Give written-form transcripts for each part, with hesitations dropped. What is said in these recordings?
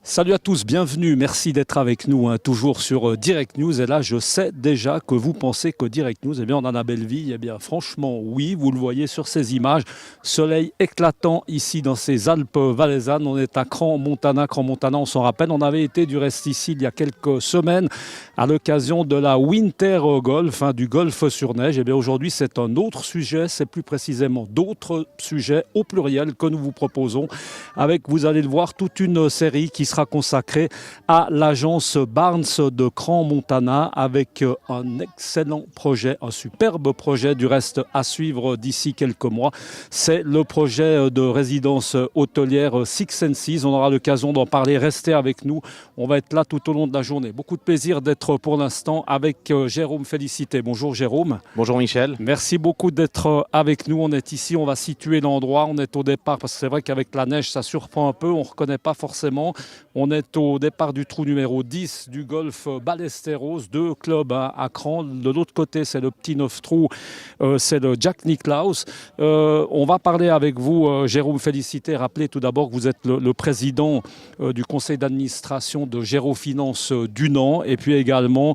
Salut à tous, bienvenue, merci d'être avec nous, toujours sur Direct News. Et là, je sais déjà que vous pensez que Direct News, on en a belle vie. Eh bien, franchement, oui, vous le voyez sur ces images. Soleil éclatant ici dans ces Alpes valaisannes. On est à Crans-Montana. Crans-Montana, on s'en rappelle, on avait été du reste ici il y a quelques semaines à l'occasion de la Winter Golf, du golf sur neige. Eh bien, aujourd'hui, c'est un autre sujet, c'est plus précisément d'autres sujets au pluriel que nous vous proposons avec, vous allez le voir, toute une série qui sera consacrée à l'agence Barnes de Crans-Montana avec un excellent projet, un superbe projet du reste à suivre d'ici quelques mois. C'est le projet de résidence hôtelière Six and Seas. On aura l'occasion d'en parler. Restez avec nous. On va être là tout au long de la journée. Beaucoup de plaisir d'être pour l'instant avec Jérôme Félicité. Bonjour Jérôme. Bonjour Michel. Merci beaucoup d'être avec nous. On est ici, on va situer l'endroit. On est au départ parce que c'est vrai qu'avec la neige, ça surprend un peu. On ne reconnaît pas forcément. On est au départ du trou numéro 10 du golf Ballesteros, deux clubs à Crans. De l'autre côté, c'est le petit 9 trous, c'est le Jack Nicklaus. On va parler avec vous, Jérôme Félicité. Rappelez tout d'abord que vous êtes le président du conseil d'administration de Gérofinance Dunant et puis également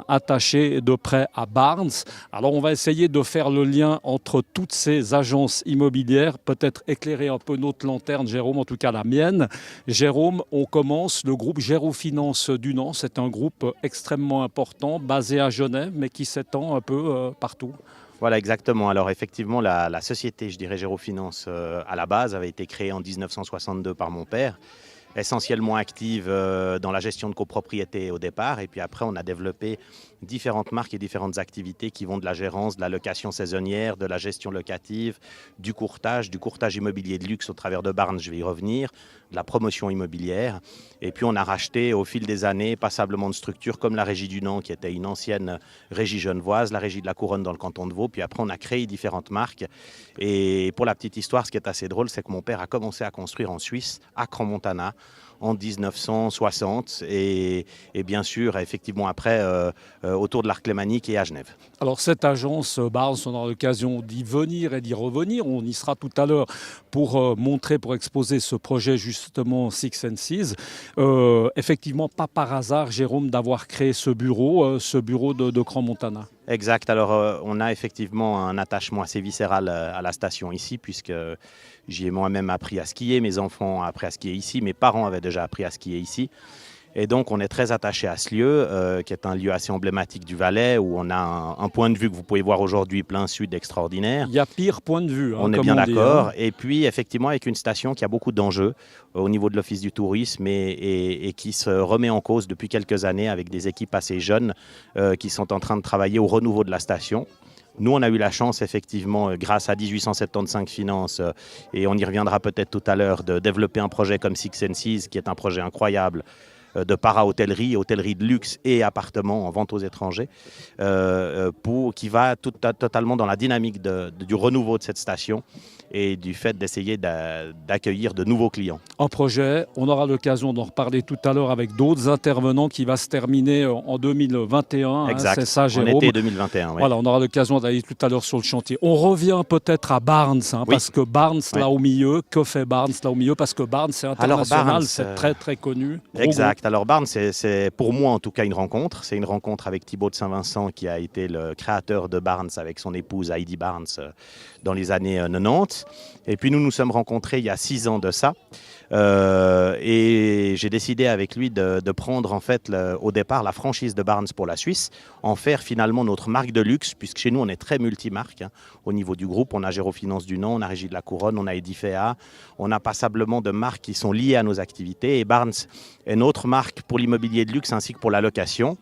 attaché de près à Barnes. Alors on va essayer de faire le lien entre toutes ces agences immobilières, peut-être éclairer un peu notre lanterne, Jérôme, en tout cas la mienne. Jérôme, on commence le groupe Gérofinance Dunant. C'est un groupe extrêmement important, basé à Genève, mais qui s'étend un peu partout. Voilà, exactement. Alors effectivement, la société, je dirais Gérofinance, à la base, avait été créée en 1962 par mon père, essentiellement active dans la gestion de copropriété au départ. Et puis après, on a développé différentes marques et différentes activités qui vont de la gérance, de la location saisonnière, de la gestion locative, du courtage immobilier de luxe au travers de Barnes, je vais y revenir, de la promotion immobilière. Et puis on a racheté au fil des années passablement de structures comme la Régie du Nant, qui était une ancienne régie genevoise, la Régie de la Couronne dans le canton de Vaud. Puis après, on a créé différentes marques. Et pour la petite histoire, ce qui est assez drôle, c'est que mon père a commencé à construire en Suisse, à Crans-Montana, en 1960 et bien sûr, effectivement, après, autour de l'Arc Lémanique et à Genève. Alors cette agence Barnes, on aura l'occasion d'y venir et d'y revenir. On y sera tout à l'heure pour montrer, pour exposer ce projet justement Six and Seas. Effectivement, pas par hasard, Jérôme, d'avoir créé ce bureau de Crans-Montana. Exact. Alors, on a effectivement un attachement assez viscéral à la station ici, puisque j'y ai moi-même appris à skier. Mes enfants ont appris à skier ici. Mes parents avaient déjà appris à skier ici. Et donc, on est très attaché à ce lieu, qui est un lieu assez emblématique du Valais, où on a un point de vue que vous pouvez voir aujourd'hui, plein sud, extraordinaire. Il y a pire point de vue. On est bien d'accord. Et puis, effectivement, avec une station qui a beaucoup d'enjeux au niveau de l'Office du tourisme et qui se remet en cause depuis quelques années avec des équipes assez jeunes qui sont en train de travailler au renouveau de la station. Nous, on a eu la chance, effectivement, grâce à 1875 Finances, et on y reviendra peut-être tout à l'heure, de développer un projet comme Six and Seas, qui est un projet incroyable, de para-hôtellerie, hôtellerie de luxe et appartements en vente aux étrangers, qui va totalement dans la dynamique du renouveau de cette station et du fait d'essayer d'accueillir de nouveaux clients. Un projet, on aura l'occasion d'en reparler tout à l'heure avec d'autres intervenants, qui va se terminer en 2021. Exact, c'est ça, Jérôme. En été 2021. Oui. Voilà, on aura l'occasion d'aller tout à l'heure sur le chantier. On revient peut-être à Barnes, oui. Parce que Barnes, là au milieu, que fait Barnes là au milieu? Parce que Barnes, c'est international, Barnes, c'est très très connu. Exact. Alors Barnes, c'est pour moi en tout cas une rencontre. C'est une rencontre avec Thibaut de Saint-Vincent, qui a été le créateur de Barnes avec son épouse Heidi Barnes dans les années 90. Et puis nous nous sommes rencontrés il y a 6 ans de ça. Et j'ai décidé avec lui de prendre en fait au départ la franchise de Barnes pour la Suisse, en faire finalement notre marque de luxe, puisque chez nous on est très multimarque. Au niveau du groupe, on a Gérofinance Dunant, on a Régie de la Couronne, on a Edifea, on a passablement de marques qui sont liées à nos activités. Et Barnes est notre marque pour l'immobilier de luxe ainsi que pour la location.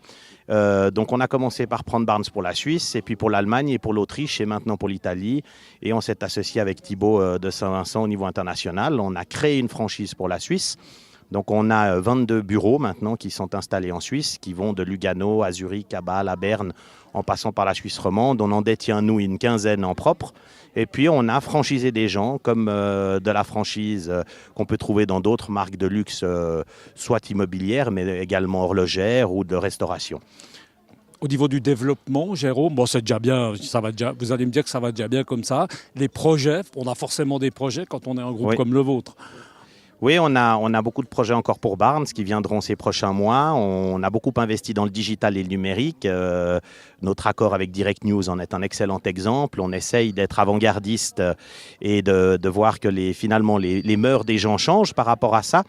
Donc on a commencé par prendre Barnes pour la Suisse, et puis pour l'Allemagne et pour l'Autriche, et maintenant pour l'Italie. Et on s'est associé avec Thibaut de Saint-Vincent au niveau international. On a créé une franchise pour la Suisse. Donc on a 22 bureaux maintenant qui sont installés en Suisse, qui vont de Lugano à Zurich, à Bâle, à Berne, en passant par la Suisse romande. On en détient, nous, une quinzaine en propre. Et puis, on a franchisé des gens, comme de la franchise qu'on peut trouver dans d'autres marques de luxe, soit immobilières, mais également horlogères ou de restauration. Au niveau du développement, Jérôme, bon, c'est déjà bien, vous allez me dire que ça va déjà bien comme ça. Les projets, on a forcément des projets quand on est un groupe comme le vôtre. Oui, on a beaucoup de projets encore pour Barnes qui viendront ces prochains mois. On a beaucoup investi dans le digital et le numérique. Notre accord avec Direct News en est un excellent exemple. On essaye d'être avant-gardiste et de voir que finalement les mœurs des gens changent par rapport à ça.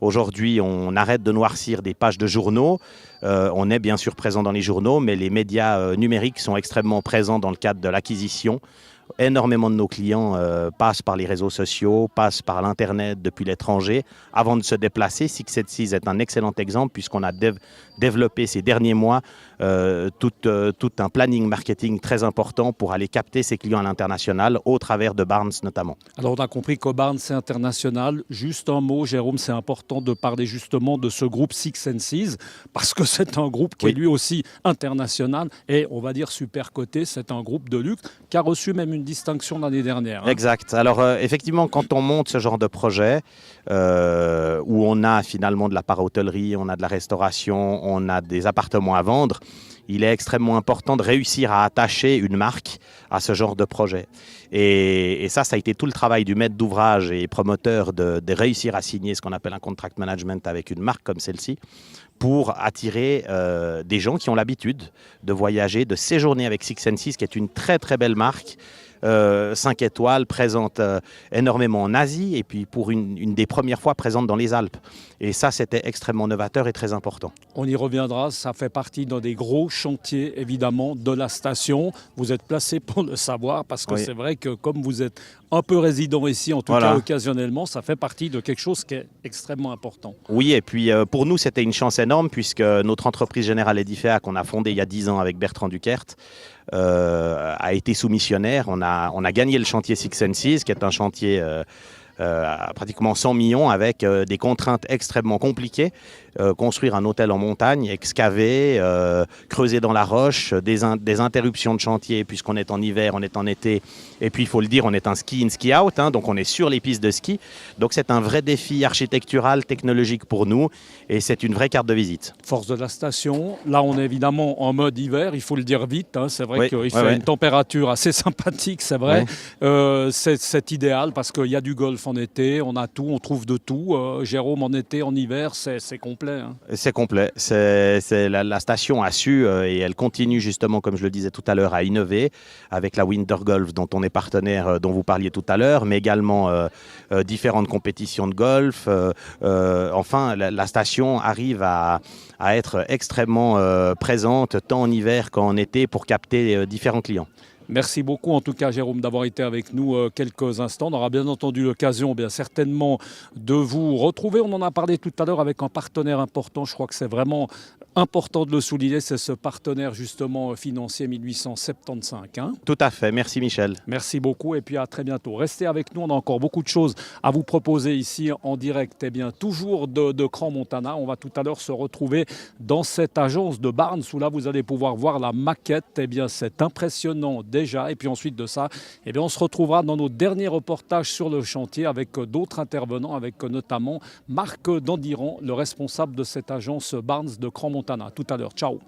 Aujourd'hui, on arrête de noircir des pages de journaux. On est bien sûr présent dans les journaux, mais les médias numériques sont extrêmement présents dans le cadre de l'acquisition. Énormément de nos clients passent par les réseaux sociaux, passent par l'Internet depuis l'étranger avant de se déplacer. 676 est un excellent exemple puisqu'on a développé ces derniers mois tout un planning marketing très important pour aller capter ses clients à l'international au travers de Barnes notamment. Alors on a compris que Barnes c'est international. Juste un mot, Jérôme, c'est important de parler justement de ce groupe Six and Seas parce que c'est un groupe qui est lui aussi international et on va dire super coté. C'est un groupe de luxe qui a reçu même une distinction l'année dernière. Exact. Alors effectivement, quand on monte ce genre de projet où on a finalement de la para-hôtellerie, on a de la restauration, on a des appartements à vendre, il est extrêmement important de réussir à attacher une marque à ce genre de projet. Et ça a été tout le travail du maître d'ouvrage et promoteur de réussir à signer ce qu'on appelle un contract management avec une marque comme celle-ci pour attirer des gens qui ont l'habitude de voyager, de séjourner avec Six and Seas, qui est une très très belle marque. 5 étoiles, présente énormément en Asie et puis pour une des premières fois présente dans les Alpes. Et ça, c'était extrêmement novateur et très important. On y reviendra, ça fait partie d'un des gros chantiers évidemment de la station. Vous êtes placé pour le savoir parce que c'est vrai que comme vous êtes un peu résident ici, en tout cas occasionnellement, ça fait partie de quelque chose qui est extrêmement important. Oui, et puis pour nous, c'était une chance énorme puisque notre entreprise Générale Edifea qu'on a fondée il y a 10 ans avec Bertrand Duquert a été soumissionnaire. On a gagné le chantier Six and Seas, qui est un chantier à pratiquement 100 millions avec des contraintes extrêmement compliquées. Construire un hôtel en montagne, excaver, creuser dans la roche, des interruptions de chantier puisqu'on est en hiver, on est en été. Et puis il faut le dire, on est un ski in, ski out, donc on est sur les pistes de ski. Donc c'est un vrai défi architectural, technologique pour nous et c'est une vraie carte de visite. Force de la station, là on est évidemment en mode hiver, il faut le dire vite, c'est vrai qu'il fait une température assez sympathique, c'est vrai. C'est idéal parce qu'il y a du golf en été, on a tout, on trouve de tout. Jérôme, en été, en hiver, c'est complet. C'est complet. La station a su et elle continue justement, comme je le disais tout à l'heure, à innover avec la Winter Golf dont on est partenaire, dont vous parliez tout à l'heure, mais également différentes compétitions de golf. Enfin, la station arrive à être extrêmement présente tant en hiver qu'en été pour capter différents clients. Merci beaucoup en tout cas Jérôme d'avoir été avec nous quelques instants. On aura bien entendu l'occasion bien certainement de vous retrouver. On en a parlé tout à l'heure avec un partenaire important. Je crois que c'est vraiment important de le souligner. C'est ce partenaire justement financier 1875. Tout à fait. Merci Michel. Merci beaucoup et puis à très bientôt. Restez avec nous. On a encore beaucoup de choses à vous proposer ici en direct. Eh bien toujours de Crans-Montana. On va tout à l'heure se retrouver dans cette agence de Barnes où là vous allez pouvoir voir la maquette. Eh bien c'est impressionnant déjà. Et puis ensuite de ça, eh bien, on se retrouvera dans nos derniers reportages sur le chantier avec d'autres intervenants, avec notamment Marc Dandiran, le responsable de cette agence Barnes de Crans-Montana. Tout à l'heure. Ciao.